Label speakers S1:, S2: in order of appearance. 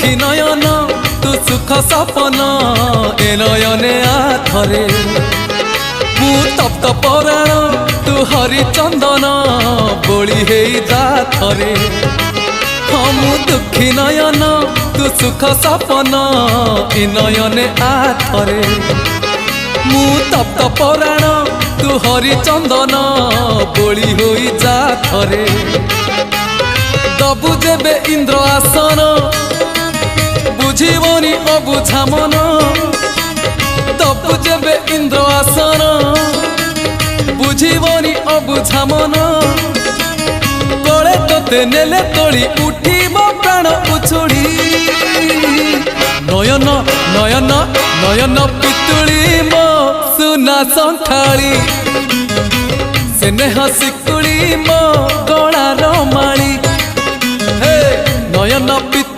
S1: दुखी नयन तू सुख सपन ए नयने आथरे मु तप्त पराण तू हरिचंदन बोली हे जाथरे हाँ मु दुखी नयन तू सुख सपन ए नयने आथरे मु तप्त पराण तू हरिचंदन बोली हो जाथरे दबु जेबे इंद्र आसन बुझीबनी अबुझा मन दबु जेबे इंद्र आसन बुझीबनी अबुझा मन कले तोते नेले तोड़ी उठीब प्राण उछुड़ी नयन नयन नयन पितुड़ी मो सुना संथाली स्नेह शिकुड़ी मो गलार माली नयन